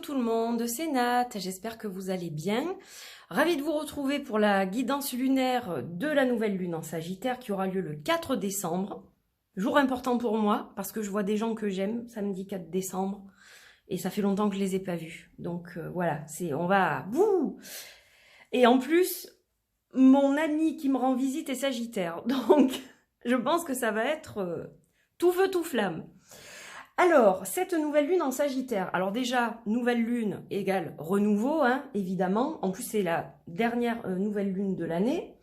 tout le monde, c'est Nat, j'espère que vous allez bien. Ravie de vous retrouver pour la guidance lunaire de la nouvelle lune en Sagittaire qui aura lieu le 4 décembre. Jour important pour moi parce que je vois des gens que j'aime samedi 4 décembre et ça fait longtemps que je les ai pas vus. Donc voilà, on va... Wouh. Et en plus, mon ami qui me rend visite est Sagittaire, donc je pense que ça va être tout feu tout flamme. Alors, cette nouvelle lune en Sagittaire, alors déjà, nouvelle lune égale renouveau, hein, évidemment. En plus, c'est la dernière nouvelle lune de l'année.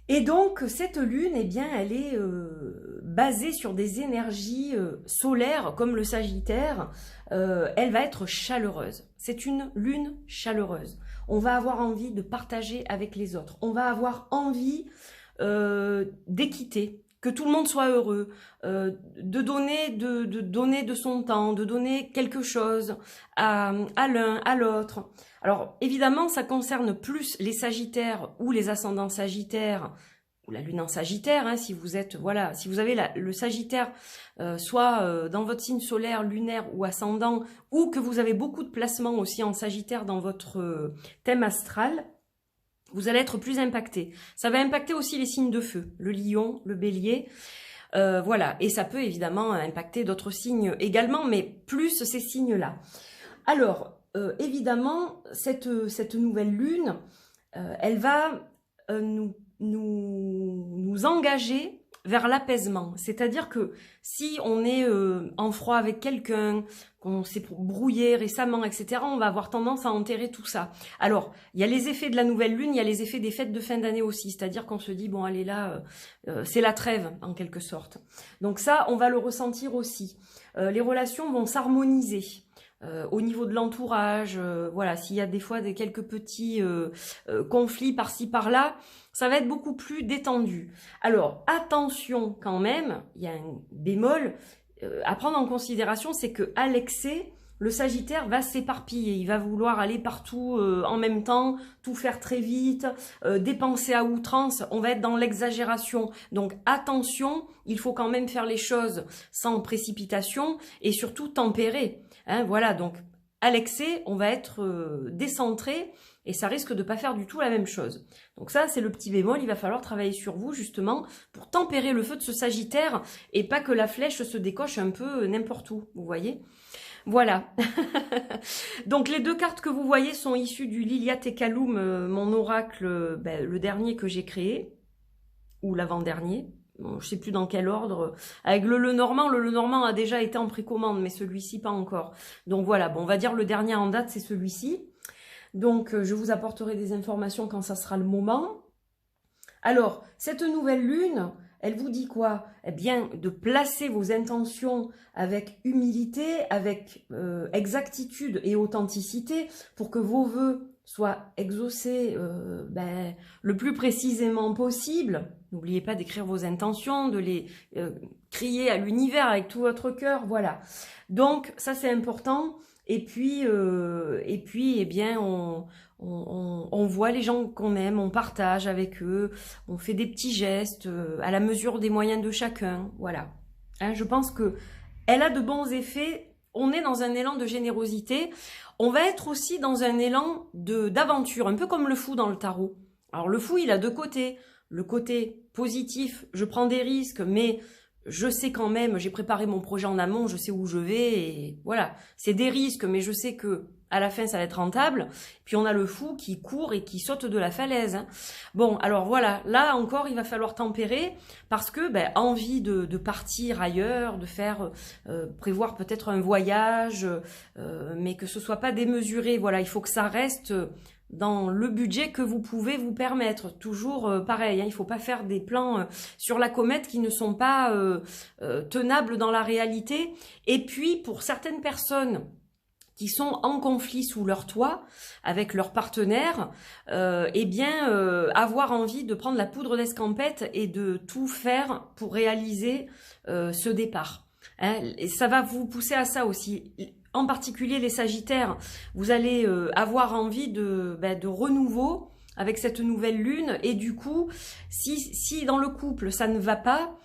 Et donc, cette lune, eh bien, elle est basée sur des énergies solaires, comme le Sagittaire. Elle va être chaleureuse. C'est une lune chaleureuse. On va avoir envie de partager avec les autres. On va avoir envie d'équité. Que tout le monde soit heureux, de donner de son temps, de donner quelque chose à l'un, à l'autre. Alors évidemment, ça concerne plus les Sagittaires ou les ascendants Sagittaires ou la lune en Sagittaire. Hein, si vous êtes si vous avez le Sagittaire, soit dans votre signe solaire, lunaire ou ascendant, ou que vous avez beaucoup de placements aussi en Sagittaire dans votre thème astral. Vous allez être plus impacté. Ça va impacter aussi les signes de feu, le lion, le bélier. Voilà, et ça peut évidemment impacter d'autres signes également, mais plus ces signes-là. Alors, évidemment, cette nouvelle lune, elle va nous engager vers l'apaisement. C'est-à-dire que si on est en froid avec quelqu'un, qu'on s'est brouillé récemment, etc., on va avoir tendance à enterrer tout ça. Alors, il y a les effets de la nouvelle lune, il y a les effets des fêtes de fin d'année aussi. C'est-à-dire qu'on se dit, bon, allez là, c'est la trêve, en quelque sorte. Donc ça, on va le ressentir aussi. Les relations vont s'harmoniser. Au niveau de l'entourage, voilà, s'il y a des fois quelques petits conflits par-ci par-là, ça va être beaucoup plus détendu. Alors, attention quand même, il y a un bémol à prendre en considération, c'est que à l'excès, le Sagittaire va s'éparpiller, il va vouloir aller partout en même temps, tout faire très vite, dépenser à outrance, on va être dans l'exagération. Donc attention, il faut quand même faire les choses sans précipitation et surtout tempérer. Hein, voilà, donc à l'excès, on va être décentré et ça risque de pas faire du tout la même chose. Donc ça, c'est le petit bémol, il va falloir travailler sur vous justement pour tempérer le feu de ce Sagittaire et pas que la flèche se décoche un peu n'importe où, vous voyez ? Voilà. Donc les deux cartes que vous voyez sont issues du Lilia Tekaloum, mon oracle, le dernier que j'ai créé, ou l'avant-dernier. Bon, je sais plus dans quel ordre. Avec le Lenormand a déjà été en précommande, mais celui-ci pas encore. Donc voilà, bon, on va dire le dernier en date, c'est celui-ci. Donc je vous apporterai des informations quand ça sera le moment. Alors, cette nouvelle lune, elle vous dit quoi? Eh bien, de placer vos intentions avec humilité, avec exactitude et authenticité pour que vos vœux soient exaucés le plus précisément possible. N'oubliez pas d'écrire vos intentions, de les crier à l'univers avec tout votre cœur, voilà. Donc, ça c'est important. Et puis, eh bien, on voit les gens qu'on aime, on partage avec eux, on fait des petits gestes à la mesure des moyens de chacun, voilà. Hein, je pense que elle a de bons effets. On est dans un élan de générosité. On va être aussi dans un élan d'aventure, un peu comme le fou dans le tarot. Alors le fou, il a deux côtés. Le côté positif, je prends des risques, mais je sais quand même, j'ai préparé mon projet en amont, je sais où je vais, et voilà. C'est des risques, mais je sais que à la fin, ça va être rentable. Puis on a le fou qui court et qui saute de la falaise. Hein. Bon, alors voilà, là encore, il va falloir tempérer parce que envie de partir ailleurs, de faire prévoir peut-être un voyage, mais que ce soit pas démesuré. Voilà, il faut que ça reste dans le budget que vous pouvez vous permettre. Toujours pareil, hein, il ne faut pas faire des plans sur la comète qui ne sont pas tenables dans la réalité. Et puis, pour certaines personnes qui sont en conflit sous leur toit avec leurs partenaires, avoir envie de prendre la poudre d'escampette et de tout faire pour réaliser ce départ. Hein, et ça va vous pousser à ça aussi. En particulier les Sagittaires, vous allez avoir envie de renouveau avec cette nouvelle lune. Et du coup, si dans le couple ça ne va pas,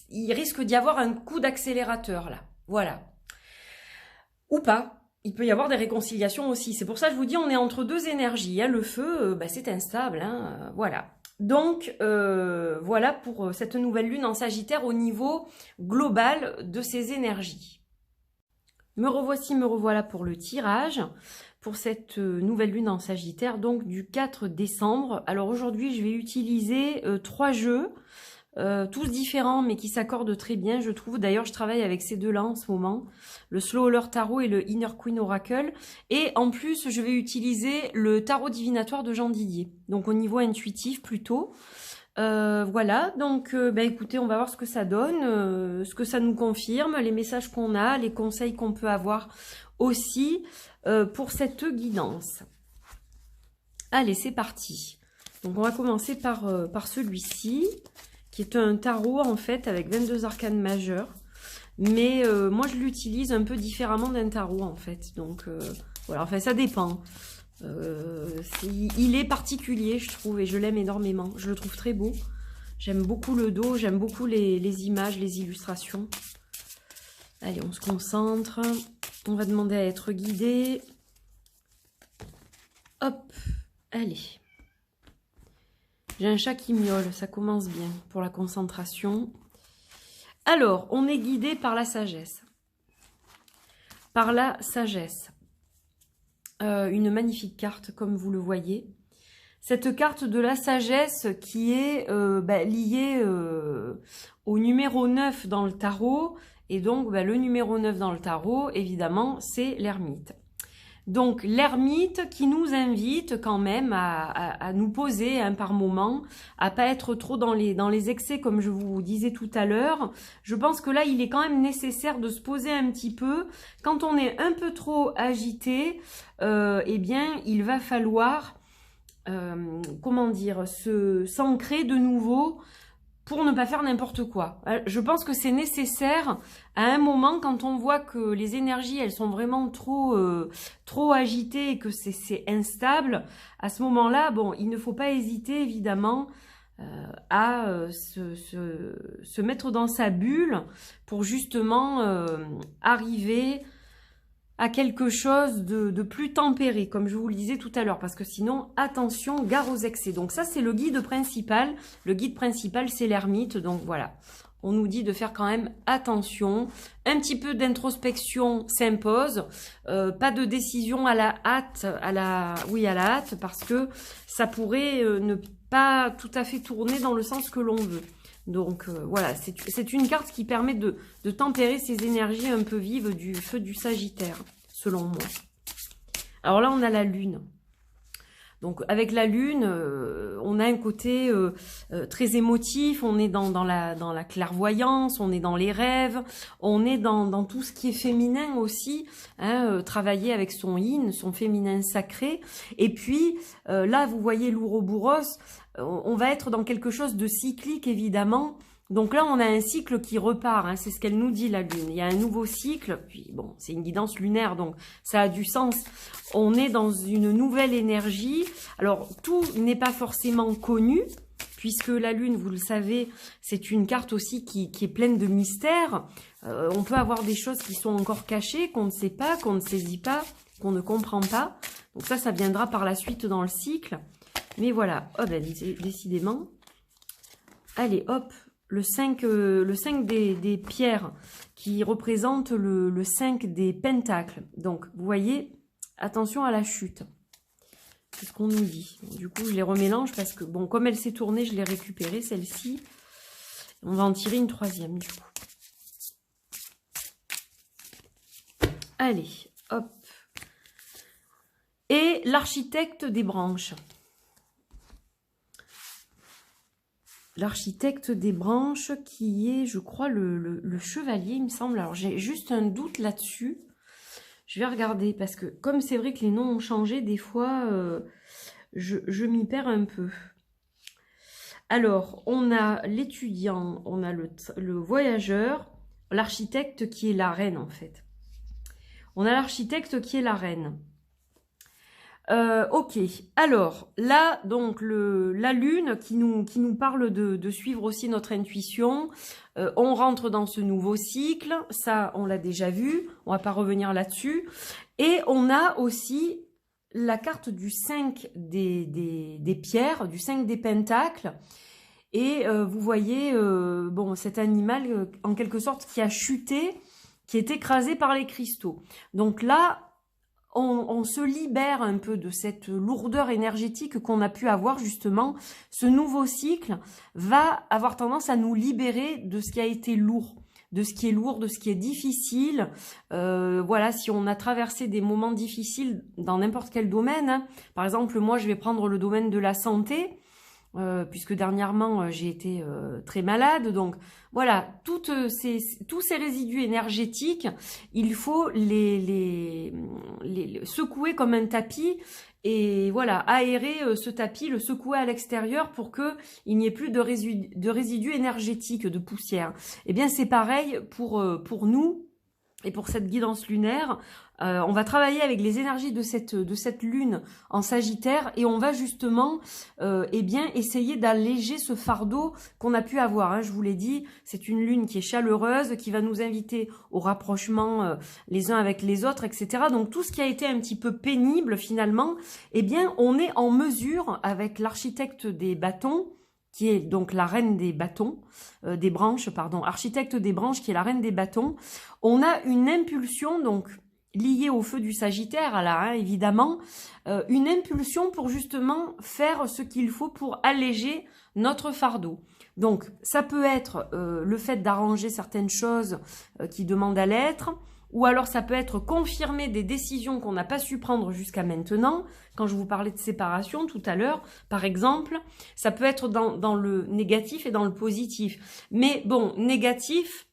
il risque d'y avoir un coup d'accélérateur là. Voilà. Ou pas. il peut y avoir des réconciliations aussi. C'est pour ça que je vous dis, on est entre deux énergies. Hein. Le feu, c'est instable. Hein, voilà. Donc, voilà pour cette nouvelle lune en Sagittaire au niveau global de ces énergies. Me revoilà pour le tirage, pour cette nouvelle lune en Sagittaire, donc du 4 décembre. Alors aujourd'hui, je vais utiliser 3 jeux. Tous différents mais qui s'accordent très bien, je trouve. D'ailleurs, je travaille avec ces deux-là en ce moment, le Slow Holder Tarot et le Inner Queen Oracle. Et en plus, je vais utiliser le tarot divinatoire de Jean Didier, donc au niveau intuitif plutôt. Voilà, donc écoutez, on va voir ce que ça donne, ce que ça nous confirme, les messages qu'on a, les conseils qu'on peut avoir aussi pour cette guidance. Allez, c'est parti. Donc on va commencer par celui-ci, qui est un tarot en fait avec 22 arcanes majeures. Mais moi je l'utilise un peu différemment d'un tarot en fait. Donc voilà, enfin ça dépend. Il est particulier je trouve et je l'aime énormément. Je le trouve très beau. J'aime beaucoup le dos, j'aime beaucoup les images, les illustrations. Allez, on se concentre. On va demander à être guidé. Hop, allez. J'ai un chat qui miaule, ça commence bien pour la concentration. Alors, on est guidé par la sagesse. Par la sagesse. Une magnifique carte, comme vous le voyez. Cette carte de la sagesse qui est liée au numéro 9 dans le tarot. Et donc, le numéro 9 dans le tarot, évidemment, c'est l'ermite. Donc, l'ermite qui nous invite quand même à nous poser par moment, à pas être trop dans les excès comme je vous disais tout à l'heure. Je pense que là, il est quand même nécessaire de se poser un petit peu. Quand on est un peu trop agité, eh bien, il va falloir, s'ancrer de nouveau pour ne pas faire n'importe quoi. Je pense que c'est nécessaire à un moment quand on voit que les énergies, elles sont vraiment trop agitées et que c'est instable. À ce moment-là, bon, il ne faut pas hésiter évidemment à se mettre dans sa bulle pour justement arriver à quelque chose de plus tempéré, comme je vous le disais tout à l'heure, parce que sinon, attention, gare aux excès. Donc ça, c'est le guide principal. Le guide principal, c'est l'ermite, donc voilà. On nous dit de faire quand même attention. Un petit peu d'introspection s'impose. Pas de décision à la hâte, parce que ça pourrait ne pas tout à fait tourner dans le sens que l'on veut. Donc voilà, c'est une carte qui permet de tempérer ces énergies un peu vives du feu du Sagittaire, selon moi. Alors là, on a la Lune. Donc avec la Lune, on a un côté très émotif, on est dans la clairvoyance, on est dans les rêves, on est dans tout ce qui est féminin aussi, hein, travailler avec son yin, son féminin sacré. Et puis là, vous voyez l'Ouroboros, on va être dans quelque chose de cyclique évidemment. Donc là, on a un cycle qui repart, hein, c'est ce qu'elle nous dit la Lune. Il y a un nouveau cycle, puis bon, c'est une guidance lunaire, donc ça a du sens. On est dans une nouvelle énergie. Alors, tout n'est pas forcément connu, puisque la Lune, vous le savez, c'est une carte aussi qui est pleine de mystères. On peut avoir des choses qui sont encore cachées, qu'on ne sait pas, qu'on ne saisit pas, qu'on ne comprend pas. Donc ça viendra par la suite dans le cycle. Mais voilà, oh ben, décidément. Allez, hop. Le 5 des pierres qui représente le 5 des pentacles. Donc, vous voyez, attention à la chute. C'est ce qu'on nous dit. Du coup, je les remélange parce que, bon, comme elle s'est tournée, je l'ai récupérée, celle-ci. On va en tirer une troisième, du coup. Allez, hop. Et l'architecte des branches. L'architecte des branches qui est, je crois, le chevalier, il me semble. Alors, j'ai juste un doute là-dessus. Je vais regarder parce que, comme c'est vrai que les noms ont changé, des fois, je m'y perds un peu. Alors, on a l'étudiant, on a le voyageur, l'architecte qui est la reine, en fait. On a l'architecte qui est la reine. Ok, alors là, donc la lune qui nous parle de suivre aussi notre intuition. On rentre dans ce nouveau cycle, ça on l'a déjà vu, on va pas revenir là-dessus. Et on a aussi la carte du 5 des pierres, du 5 des pentacles. Et vous voyez, bon, cet animal en quelque sorte qui a chuté, qui est écrasé par les cristaux. Donc là, on se libère un peu de cette lourdeur énergétique qu'on a pu avoir justement. Ce nouveau cycle va avoir tendance à nous libérer de ce qui a été lourd, de ce qui est lourd, de ce qui est difficile. Voilà, si on a traversé des moments difficiles dans n'importe quel domaine, hein. Par exemple, moi je vais prendre le domaine de la santé. Puisque dernièrement j'ai été très malade, donc voilà, tous ces résidus énergétiques, il faut les secouer comme un tapis et voilà, aérer ce tapis, le secouer à l'extérieur pour que il n'y ait plus de résidus énergétiques, de poussière. Eh bien c'est pareil pour nous et pour cette guidance lunaire. On va travailler avec les énergies de cette lune en Sagittaire et on va justement eh bien essayer d'alléger ce fardeau qu'on a pu avoir, hein. Je vous l'ai dit, c'est une lune qui est chaleureuse, qui va nous inviter au rapprochement les uns avec les autres, etc. Donc tout ce qui a été un petit peu pénible finalement, eh bien on est en mesure avec l'architecte des bâtons, qui est donc la reine des bâtons, des branches, pardon, architecte des branches qui est la reine des bâtons. On a une impulsion donc liée au feu du Sagittaire, là, hein, évidemment, une impulsion pour justement faire ce qu'il faut pour alléger notre fardeau. Donc, ça peut être le fait d'arranger certaines choses qui demandent à l'être, ou alors ça peut être confirmer des décisions qu'on n'a pas su prendre jusqu'à maintenant. Quand je vous parlais de séparation tout à l'heure, par exemple, ça peut être dans le négatif et dans le positif. Mais bon, négatif,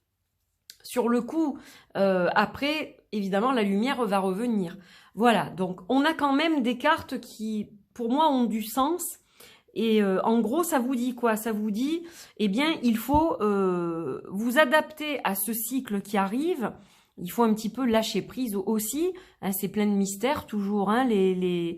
sur le coup, après, évidemment, la lumière va revenir. Voilà, donc on a quand même des cartes qui, pour moi, ont du sens. Et en gros, ça vous dit quoi? Ça vous dit, eh bien, il faut vous adapter à ce cycle qui arrive. Il faut un petit peu lâcher prise aussi, hein, c'est plein de mystères toujours, hein, les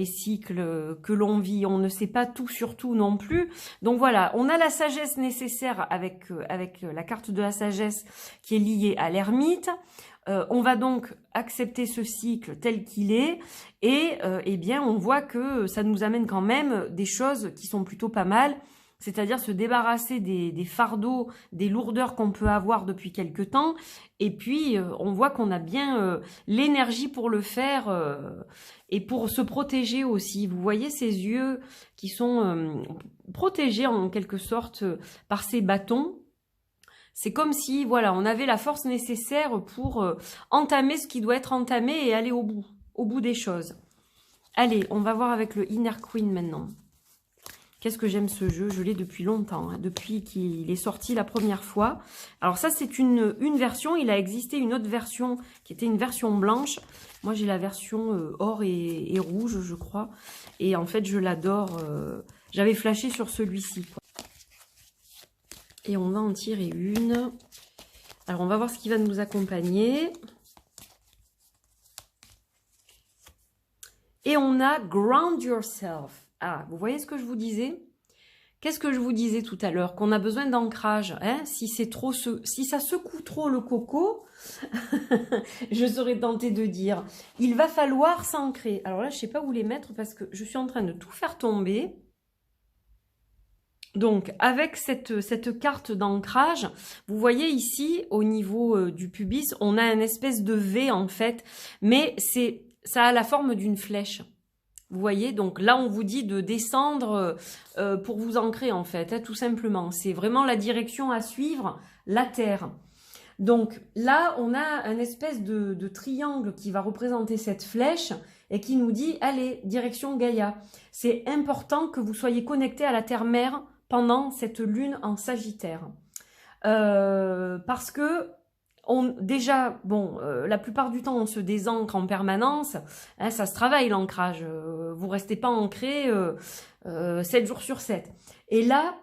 cycles que l'on vit, on ne sait pas tout sur tout non plus. Donc voilà, on a la sagesse nécessaire avec la carte de la sagesse qui est liée à l'ermite. On va donc accepter ce cycle tel qu'il est et eh bien on voit que ça nous amène quand même des choses qui sont plutôt pas mal. C'est-à-dire se débarrasser des fardeaux, des lourdeurs qu'on peut avoir depuis quelque temps. Et puis, on voit qu'on a bien l'énergie pour le faire et pour se protéger aussi. Vous voyez ces yeux qui sont protégés en quelque sorte par ces bâtons. C'est comme si, voilà, on avait la force nécessaire pour entamer ce qui doit être entamé et aller au bout des choses. Allez, on va voir avec le Inner Queen maintenant. Qu'est-ce que j'aime ce jeu, je l'ai depuis longtemps, hein, depuis qu'il est sorti la première fois. Alors ça, c'est une version, il a existé une autre version qui était une version blanche. Moi, j'ai la version or et rouge, je crois. Et en fait, je l'adore. J'avais flashé sur celui-ci. Et on va en tirer une. Alors, on va voir ce qui va nous accompagner. Et on a Ground Yourself. Ah, vous voyez ce que je vous disais? Qu'est-ce que je vous disais tout à l'heure? Qu'on a besoin d'ancrage. Hein, si ça secoue trop le coco, je serais tentée de dire, il va falloir s'ancrer. Alors là, je ne sais pas où les mettre parce que je suis en train de tout faire tomber. Donc, avec cette carte d'ancrage, vous voyez ici, au niveau du pubis, on a une espèce de V en fait, mais ça a la forme d'une flèche. Vous voyez, donc là, on vous dit de descendre pour vous ancrer, en fait, hein, tout simplement. C'est vraiment la direction à suivre, la terre. Donc là, on a une espèce de triangle qui va représenter cette flèche et qui nous dit, allez, direction Gaïa. C'est important que vous soyez connecté à la terre-mère pendant cette lune en Sagittaire. Parce que déjà, bon, la plupart du temps, on se désancre en permanence. Hein, ça se travaille, l'ancrage. Vous restez pas ancré 7 jours sur 7. Et là,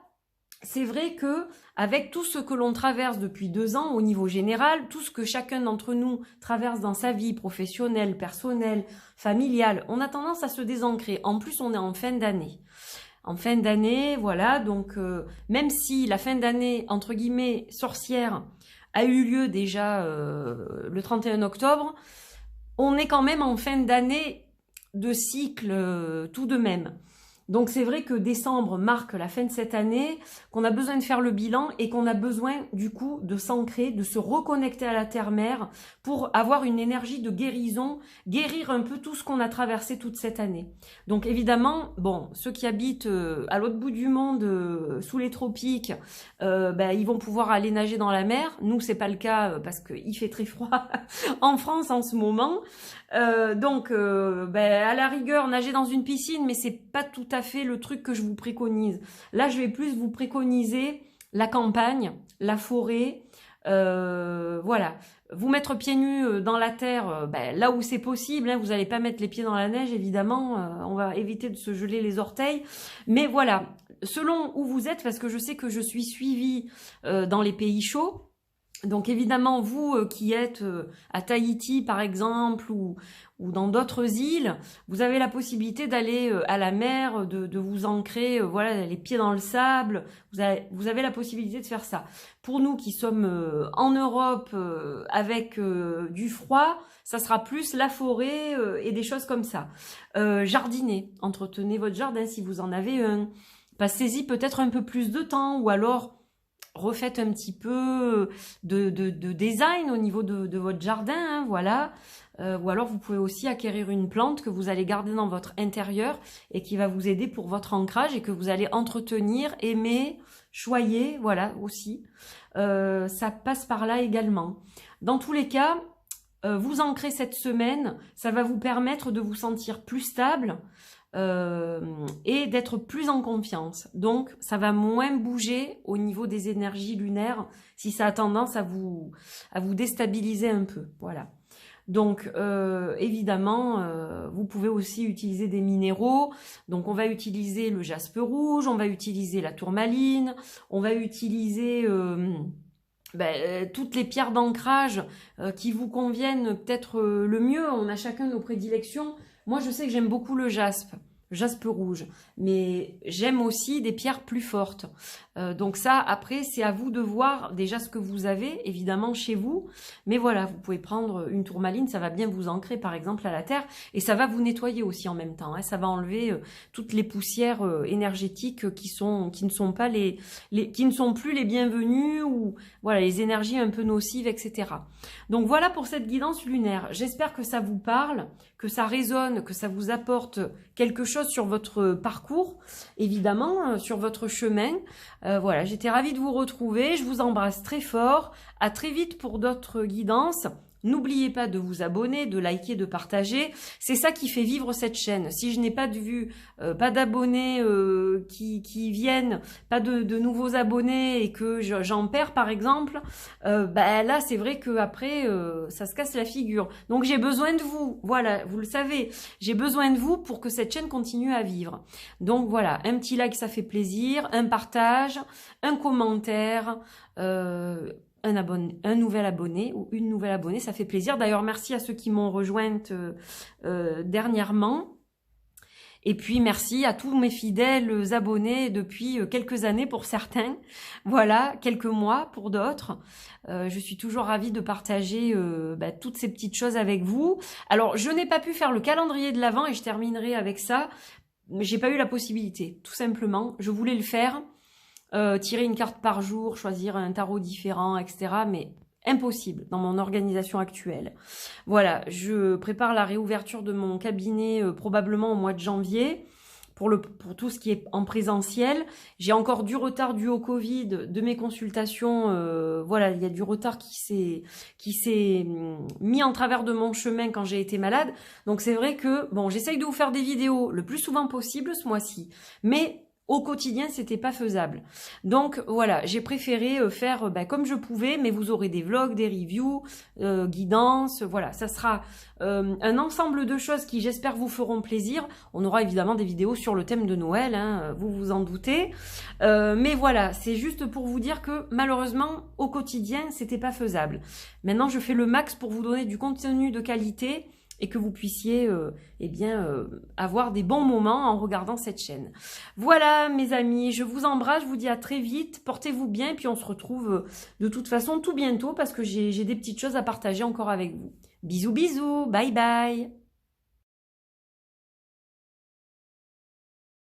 c'est vrai que avec tout ce que l'on traverse depuis 2 ans au niveau général, tout ce que chacun d'entre nous traverse dans sa vie professionnelle, personnelle, familiale, on a tendance à se désancrer. En plus, on est en fin d'année. En fin d'année, voilà, donc même si la fin d'année, entre guillemets, sorcière, a eu lieu déjà le 31 octobre, on est quand même en fin d'année de cycle tout de même. Donc c'est vrai que décembre marque la fin de cette année, qu'on a besoin de faire le bilan et qu'on a besoin du coup de s'ancrer, de se reconnecter à la terre-mère pour avoir une énergie de guérison, guérir un peu tout ce qu'on a traversé toute cette année. Donc évidemment, bon, ceux qui habitent à l'autre bout du monde, sous les tropiques, ils vont pouvoir aller nager dans la mer. Nous, c'est pas le cas parce qu'il fait très froid en France en ce moment. Donc, à la rigueur, nager dans une piscine, mais c'est pas tout à fait le truc que je vous préconise. Là, je vais plus vous préconiser la campagne, la forêt, voilà. Vous mettre pieds nus dans la terre, là où c'est possible, hein, vous n'allez pas mettre les pieds dans la neige, évidemment, on va éviter de se geler les orteils. Mais voilà, selon où vous êtes, parce que je sais que je suis suivie dans les pays chauds, donc évidemment, vous qui êtes à Tahiti par exemple ou dans d'autres îles, vous avez la possibilité d'aller à la mer, de vous ancrer, voilà, les pieds dans le sable. Vous avez la possibilité de faire ça. Pour nous qui sommes en Europe avec du froid, ça sera plus la forêt et des choses comme ça. Jardiner, entretenez votre jardin si vous en avez un. Passez-y peut-être un peu plus de temps ou alors refaites un petit peu de design au niveau de votre jardin, hein, voilà. Ou alors vous pouvez aussi acquérir une plante que vous allez garder dans votre intérieur et qui va vous aider pour votre ancrage et que vous allez entretenir, aimer, choyer, voilà aussi. Ça passe par là également. Dans tous les cas, vous ancrer cette semaine, ça va vous permettre de vous sentir plus stable, et d'être plus en confiance. Donc, ça va moins bouger au niveau des énergies lunaires si ça a tendance à vous déstabiliser un peu. Voilà. Donc, évidemment, vous pouvez aussi utiliser des minéraux. Donc, on va utiliser le jaspe rouge, on va utiliser la tourmaline, on va utiliser toutes les pierres d'ancrage qui vous conviennent peut-être le mieux. On a chacun nos prédilections. Moi, je sais que j'aime beaucoup le jaspe rouge, mais j'aime aussi des pierres plus fortes. Donc ça, après, c'est à vous de voir déjà ce que vous avez, évidemment, chez vous. Mais voilà, vous pouvez prendre une tourmaline, ça va bien vous ancrer, par exemple, à la terre, et ça va vous nettoyer aussi en même temps. Hein. Ça va enlever toutes les poussières énergétiques qui ne sont pas qui ne sont plus les bienvenues, ou voilà, les énergies un peu nocives, etc. Donc voilà pour cette guidance lunaire. J'espère que ça vous parle, que ça résonne, que ça vous apporte quelque chose sur votre parcours, évidemment, sur votre chemin. Voilà, j'étais ravie de vous retrouver. Je vous embrasse très fort. À très vite pour d'autres guidances. N'oubliez pas de vous abonner, de liker, de partager. C'est ça qui fait vivre cette chaîne. Si je n'ai pas de vues, pas d'abonnés qui viennent, pas de nouveaux abonnés et que j'en perds par exemple, là c'est vrai que après ça se casse la figure. Donc j'ai besoin de vous. Voilà, vous le savez. J'ai besoin de vous pour que cette chaîne continue à vivre. Donc voilà, un petit like ça fait plaisir, un partage, un commentaire. Un nouvel abonné ou une nouvelle abonnée, ça fait plaisir. D'ailleurs, merci à ceux qui m'ont rejointe dernièrement. Et puis, merci à tous mes fidèles abonnés depuis quelques années pour certains. Voilà, quelques mois pour d'autres. Je suis toujours ravie de partager toutes ces petites choses avec vous. Alors, je n'ai pas pu faire le calendrier de l'Avent et je terminerai avec ça. J'ai pas eu la possibilité, tout simplement. Je voulais le faire. Tirer une carte par jour, choisir un tarot différent, etc. Mais impossible dans mon organisation actuelle. Voilà, je prépare la réouverture de mon cabinet probablement au mois de janvier pour tout ce qui est en présentiel. J'ai encore du retard dû au Covid de mes consultations. Voilà, il y a du retard qui s'est mis en travers de mon chemin quand j'ai été malade. Donc c'est vrai que, bon, j'essaye de vous faire des vidéos le plus souvent possible ce mois-ci. Mais au quotidien, c'était pas faisable. Donc voilà, j'ai préféré faire comme je pouvais, mais vous aurez des vlogs, des reviews, guidances, voilà, ça sera un ensemble de choses qui j'espère vous feront plaisir. On aura évidemment des vidéos sur le thème de Noël, hein, vous vous en doutez. Mais voilà, c'est juste pour vous dire que malheureusement, au quotidien, c'était pas faisable. Maintenant, je fais le max pour vous donner du contenu de qualité et que vous puissiez avoir des bons moments en regardant cette chaîne. Voilà mes amis, je vous embrasse, je vous dis à très vite, portez-vous bien, puis on se retrouve de toute façon tout bientôt parce que j'ai des petites choses à partager encore avec vous. Bisous bisous, bye bye.